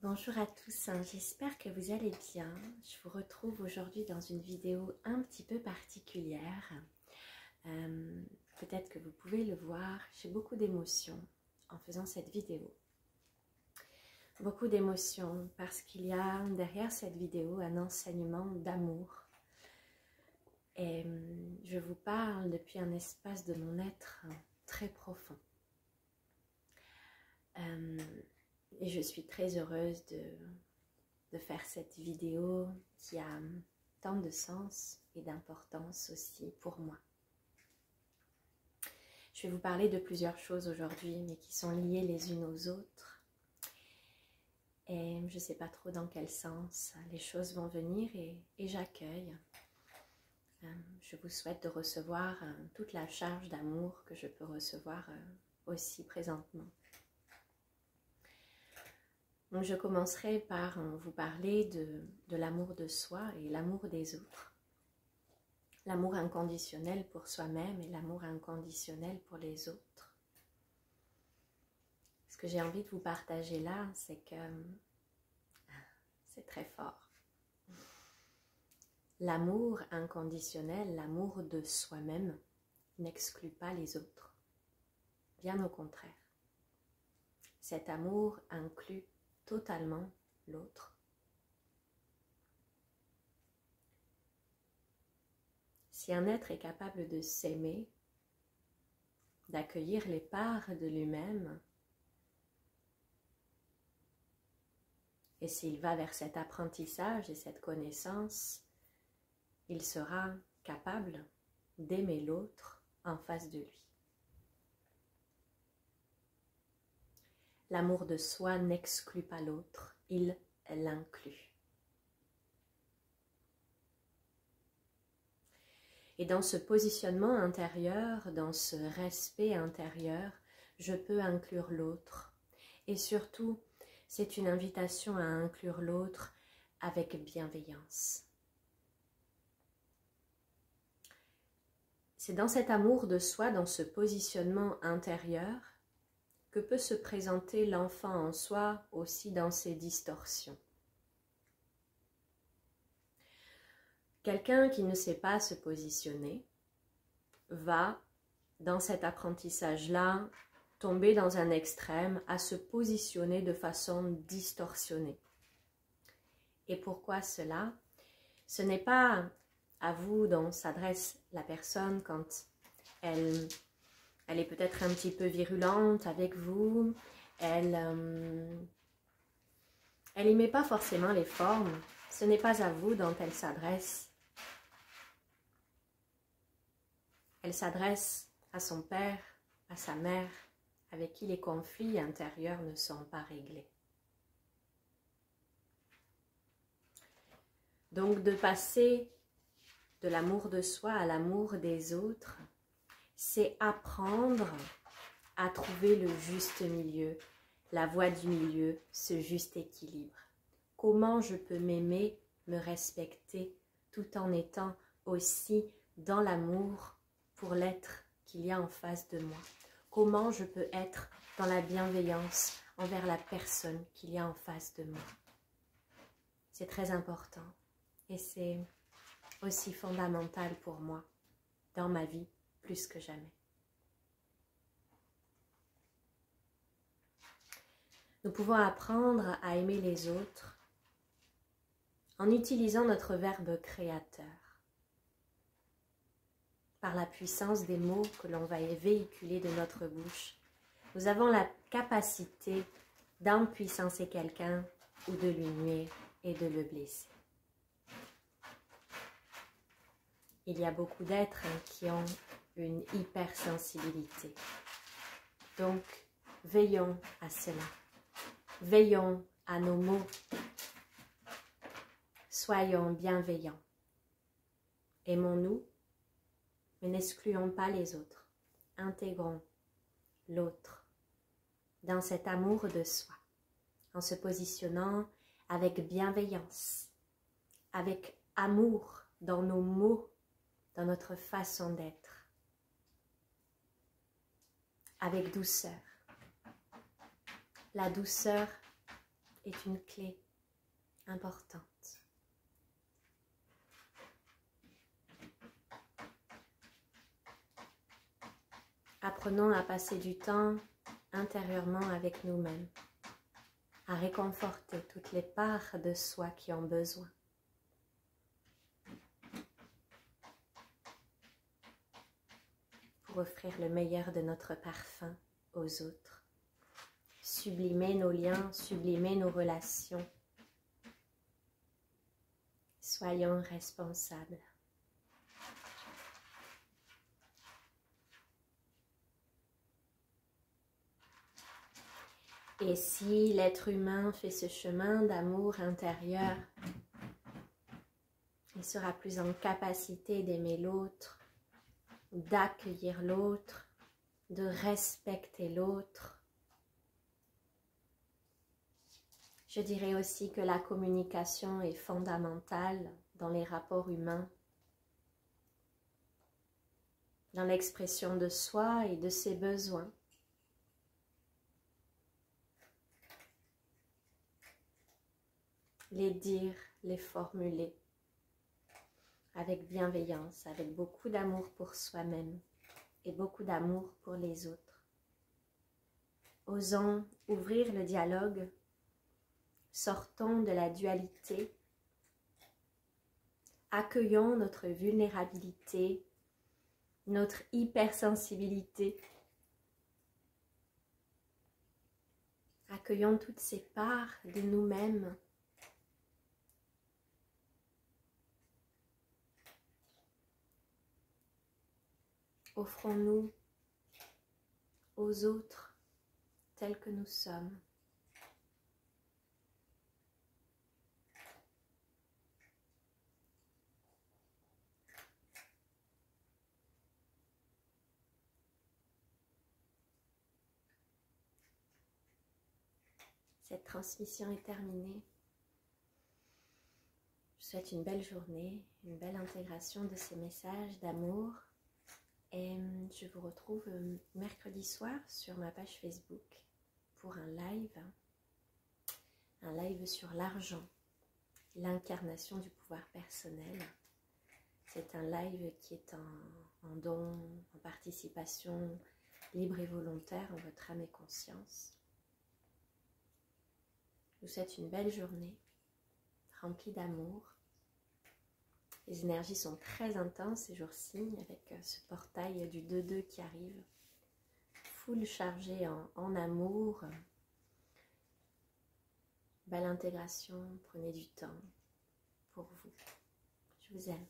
Bonjour à tous, j'espère que vous allez bien. Je vous retrouve aujourd'hui dans une vidéo un petit peu particulière. Peut-être que vous pouvez le voir, j'ai beaucoup d'émotions en faisant cette vidéo. Beaucoup d'émotions parce qu'il y a derrière cette vidéo un enseignement d'amour. Et je vous parle depuis un espace de mon être très profond. Et je suis très heureuse de faire cette vidéo qui a tant de sens et d'importance aussi pour moi. Je vais vous parler de plusieurs choses aujourd'hui, mais qui sont liées les unes aux autres. Et je ne sais pas trop dans quel sens les choses vont venir et j'accueille. Je vous souhaite de recevoir toute la charge d'amour que je peux recevoir aussi présentement. Donc je commencerai par vous parler de l'amour de soi et l'amour des autres. L'amour inconditionnel pour soi-même et l'amour inconditionnel pour les autres. Ce que j'ai envie de vous partager là, c'est que c'est très fort. L'amour inconditionnel, l'amour de soi-même, n'exclut pas les autres. Bien au contraire. Cet amour inclut totalement l'autre. Si un être est capable de s'aimer, d'accueillir les parts de lui-même, et s'il va vers cet apprentissage et cette connaissance, il sera capable d'aimer l'autre en face de lui. L'amour de soi n'exclut pas l'autre, il l'inclut. Et dans ce positionnement intérieur, dans ce respect intérieur, je peux inclure l'autre. Et surtout, c'est une invitation à inclure l'autre avec bienveillance. C'est dans cet amour de soi, dans ce positionnement intérieur, que peut se présenter l'enfant en soi aussi dans ses distorsions. Quelqu'un qui ne sait pas se positionner va, dans cet apprentissage-là, tomber dans un extrême à se positionner de façon distorsionnée. Et pourquoi cela? Ce n'est pas à vous dont s'adresse la personne quand elle est peut-être un petit peu virulente avec vous, elle n'aimait pas forcément les formes, ce n'est pas à vous dont elle s'adresse. Elle s'adresse à son père, à sa mère, avec qui les conflits intérieurs ne sont pas réglés. Donc de passer de l'amour de soi à l'amour des autres, c'est apprendre à trouver le juste milieu, la voie du milieu, ce juste équilibre. Comment je peux m'aimer, me respecter, tout en étant aussi dans l'amour pour l'être qu'il y a en face de moi. Comment je peux être dans la bienveillance envers la personne qu'il y a en face de moi. C'est très important et c'est aussi fondamental pour moi dans ma vie plus que jamais. Nous pouvons apprendre à aimer les autres en utilisant notre verbe créateur. Par la puissance des mots que l'on va véhiculer de notre bouche, nous avons la capacité d'empuissancer quelqu'un ou de lui nuire et de le blesser. Il y a beaucoup d'êtres qui ont une hypersensibilité. Donc, veillons à cela. Veillons à nos mots. Soyons bienveillants. Aimons-nous, mais n'excluons pas les autres. Intégrons l'autre dans cet amour de soi, en se positionnant avec bienveillance, avec amour dans nos mots, dans notre façon d'être, avec douceur. La douceur est une clé importante. Apprenons à passer du temps intérieurement avec nous-mêmes, à réconforter toutes les parts de soi qui ont besoin. Pour offrir le meilleur de notre parfum aux autres. Sublimer nos liens, sublimer nos relations. Soyons responsables. Et si l'être humain fait ce chemin d'amour intérieur, il sera plus en capacité d'aimer l'autre, d'accueillir l'autre, de respecter l'autre. Je dirais aussi que la communication est fondamentale dans les rapports humains, dans l'expression de soi et de ses besoins. Les dire, les formuler avec bienveillance, avec beaucoup d'amour pour soi-même et beaucoup d'amour pour les autres. Osons ouvrir le dialogue, sortons de la dualité, accueillons notre vulnérabilité, notre hypersensibilité, accueillons toutes ces parts de nous-mêmes. Offrons-nous aux autres tels que nous sommes. Cette transmission est terminée. Je souhaite une belle journée, une belle intégration de ces messages d'amour. Et je vous retrouve mercredi soir sur ma page Facebook pour un live sur l'argent, l'incarnation du pouvoir personnel. C'est un live qui est en don, en participation libre et volontaire en votre âme et conscience. Je vous souhaite une belle journée, remplie d'amour. Les énergies sont très intenses ces jours-ci avec ce portail du 2-2 qui arrive, full chargé en amour. Belle intégration, prenez du temps pour vous. Je vous aime.